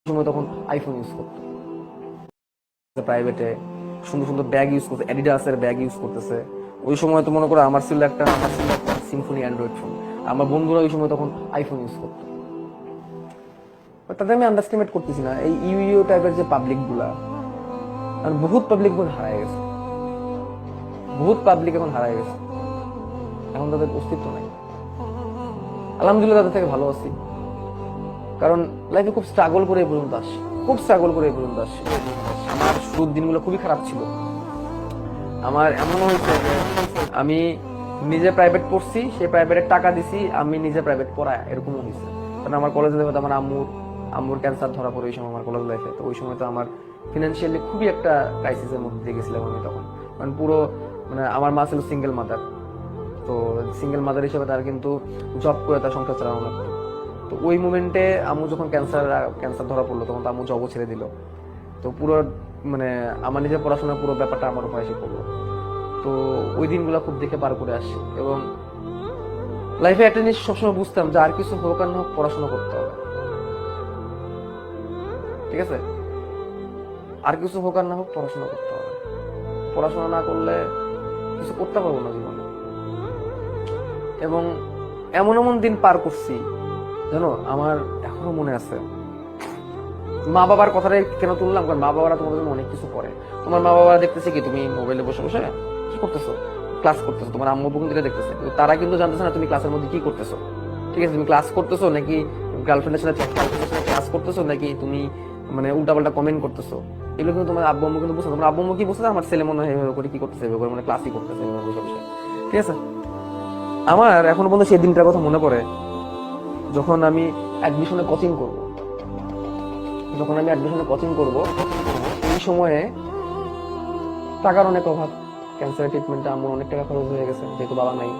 সময় তখন iPhone use করতো, প্রাইভেটে সুন্দর সুন্দর ব্যাগ ইউজ করছে, অ্যাডিডাসের ব্যাগ ইউজ করতেছে। ওই সময় তো মনে করো আমার ছিল একটা সিম্ফনি অ্যান্ড্রয়েড ফোন, আমার বন্ধুরা ওই সময় তখন আইফোন ইউজ করতো। তাতে আমি আন্ডারস্টিমেট করতেছি না এই ইউ টাইপের যে পাবলিক গুলা, আর বহুত পাবলিক এখন হারায় গেছে, বহুত পাবলিক এখন হারায় গেছে, এখন তাদের অস্তিত্ব নাই। আলহামদুলিল্লাহ তাদের থেকে ভালো আছি, কারণ লাইফে খুব স্ট্রাগল করে এই পর্যন্ত আসছি, খুব স্ট্রাগল করে এই পর্যন্ত আসছি। আমার শুরুর দিনগুলো খুবই খারাপ ছিল। আমার এমনও হয়েছে যে আমি নিজে প্রাইভেট পড়ছি, সেই প্রাইভেটের টাকা দিছি, আমি নিজে প্রাইভেট পড়ায়, এরকমও হয়েছে। কারণ আমার কলেজে লাইফে আমার আম্মুর ক্যান্সার ধরা পড়ে ওই সময় আমার কলেজ লাইফে। তো ওই সময় তো আমার ফিনান্সিয়ালি খুবই একটা ক্রাইসিসের মধ্যে দিয়ে গেছিলাম আমি তখন। কারণ পুরো আমার মা ছিল সিঙ্গেল মাদার, তো সিঙ্গেল মাদার হিসেবে তার কিন্তু জব করে তার সংসার চালানো লাগতো। তো ওই মুমেন্টে আম্মু যখন ক্যান্সার ধরা পড়লো, তখন তো আম্মু জবও ছেড়ে দিল। তো পুরো আমার নিজের পড়াশোনার পুরো ব্যাপারটা আমার উপর এসে পড়লো। তো ওই দিনগুলো খুব দেখে পার করে আসছি, এবং লাইফে একটা জিনিস সবসময় বুঝতাম যে আর কিছু হোক আর না হোক পড়াশোনা করতে হবে, ঠিক আছে? আর কিছু হোক আর না হোক পড়াশোনা করতে হবে, পড়াশোনা না করলে কিছু করতে পারবো না জীবনে। এবং এমন এমন দিন পার করছি জানো, আমার এখনো মনে আছে। মা বাবার কথাটাই কেন তুললাম, কারণ মা বাবারা তোমাদের জন্য অনেক কিছু করে। তোমার মা বাবা দেখতেছে কি তুমি মোবাইলে বসে বসে কি করতেছো, ক্লাস করতেছো, তোমার আম্মু বোন দিকে দেখতেছে, তারা কিন্তু জানতেছে না তুমি ক্লাসের মধ্যে কি করতেছো। ঠিক আছে, তুমি ক্লাস করতেছো নাকি গার্লফ্রেন্ডের সাথে ক্লাস করতেছো, নাকি তুমি উল্টাপাল্টা কমেন্ট করতেছো, এগুলো কিন্তু তোমার আব্বু আম্মু কিন্তু বুঝতে। তোমার আব্বু আম্মু কি বুঝতে, আমার ছেলে মনে হয় এভাবে করে কি করতেছে, এভাবে করে ক্লাসই করতেছে, এভাবে বসে বসে। ঠিক আছে, আমার এখনো পর্যন্ত সেই দিনটার কথা মনে পড়ে, যখন আমি অ্যাডমিশনে কোচিং করব। এই সময়ে টাকার অনেক অভাব, ক্যান্সার ট্রিটমেন্টে আমার অনেক টাকা খরচ হয়ে গেছে, যেহেতু বাবা নাই।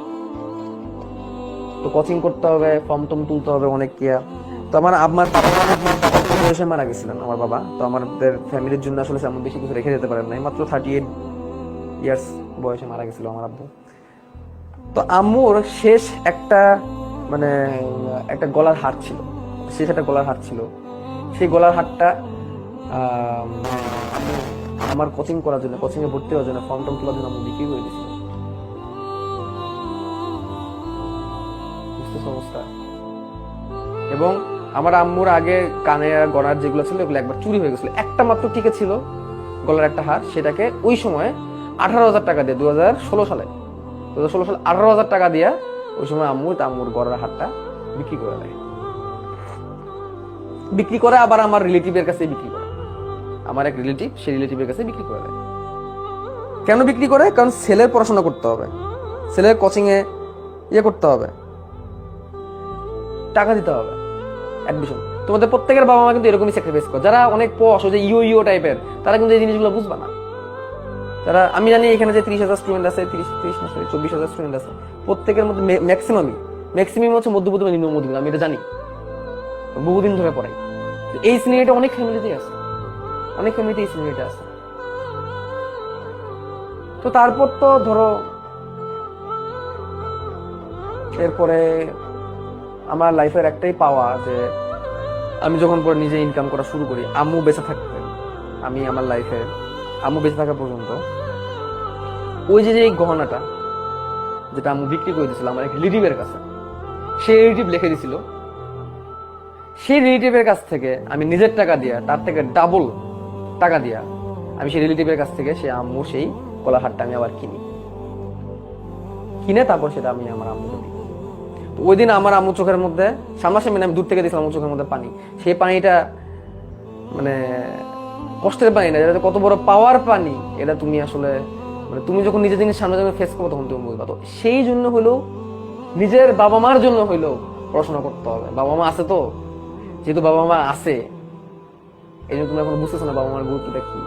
তো কোচিং করতে হবে, ফর্ম টম তুলতে হবে, অনেক কিয়া। তো আমার বয়সে মারা গেছিলেন আমার বাবা। তো আমাদের ফ্যামিলির জন্য আসলে তেমন বেশি কিছু রেখে যেতে পারেন নাই, মাত্র 38 ইয়ার্স বয়সে মারা গেছিল আমার আব্বু। তো আম্মুর শেষ মানে একটা গলার হার ছিল, সেই গলার হারটা আমার কোচিং করার জন্য, কোচিং এ ভর্তি হওয়ার জন্য, ফর্ম টম তোলার জন্য আমি বিক্রি করে দিয়েছিল। অবস্থা। এবং আমার আম্মুর আগে কানে গলার যেগুলো ছিল এগুলো একবার চুরি হয়ে গেছিল, একটা মাত্র টিকে ছিল গলার একটা হার, সেটাকে ওই সময় 18,000 টাকা দিয়ে 2016 সালে 18,000 টাকা দিয়ে ওই সময় আম্মুর গলার হারটা বিক্রি করে দেয়। বিক্রি করে আবার আমার রিলেটিভের কাছে বিক্রি করে, আমার এক রিলেটিভ, সেই রিলেটিভের কাছে বিক্রি করে দেয়। কেন বিক্রি করে? কারণ ছেলের পড়াশোনা করতে হবে, ছেলের কোচিং এ করতে হবে, টাকা দিতে হবে, অ্যাডমিশন। তোমাদের প্রত্যেকের বাবা মা কিন্তু এরকমই স্যাক্রিফাইস করে। যারা অনেক পশ, ওই যে ইও টাইপের, তারা কিন্তু এই জিনিসগুলো বুঝবে না। তারা, আমি জানি এখানে যে 30,000 স্টুডেন্ট আছে, 24,000 স্টুডেন্ট আছে, প্রত্যেকের মধ্যে ম্যাক্সিমাম হচ্ছে মধ্যবিত্ত বা নিম্ন মধ্যবিত্ত, আমি এটা জানি, বহুদিন ধরে পড়াই। এই সিনারিটা অনেক ফ্যামিলিতেই আছে, এই সিনারিটা আছে। তো তারপর তো ধরো এরপরে আমার লাইফের একটাই পাওয়া যে আমি যখন পরে নিজে ইনকাম করা শুরু করি, আম্মু বেঁচে থাকতে, আমি আমার লাইফে আম্মু বেঁচে থাকা পর্যন্ত ওই যে এই গহনাটা যেটা আম্মু বিক্রি করে দিয়েছিল আমার এক রিলেটিভের কাছে, সেই রিলেটিভ লিখে দিছিল, সেই রিলেটিভের কাছ থেকে আমি নিজের টাকা দিয়া, তার থেকে ডাবল টাকা দিয়া আমি সেই রিলেটিভের কাছ থেকে সেই আম্মুর সেই গলার হারটা আমি আবার কিনে তারপর সেটা আমি আমার আম্মুকে দিই। তো ওই দিন আমার আম্মু চোখের মধ্যে সামনাসামনি, আমি দূর থেকে দিয়েছিলাম, আমার চোখের মধ্যে পানি। সেই পানিটা কষ্টের পানি না, এটা কত বড় পাওয়ার পানি, এটা তুমি আসলে তুমি যখন নিজের জিনিস সামনে যখন ফেস করবো তখন তুমি বুঝবা। তো সেই জন্য হইলেও, নিজের বাবা মার জন্য হইলেও পড়াশোনা করতে হবে। বাবা মা আছে, তো যেহেতু বাবা মা আছে, এই জন্য তুমি এখন বুঝতেছো না বাবা মার গুরুত্বটা কি।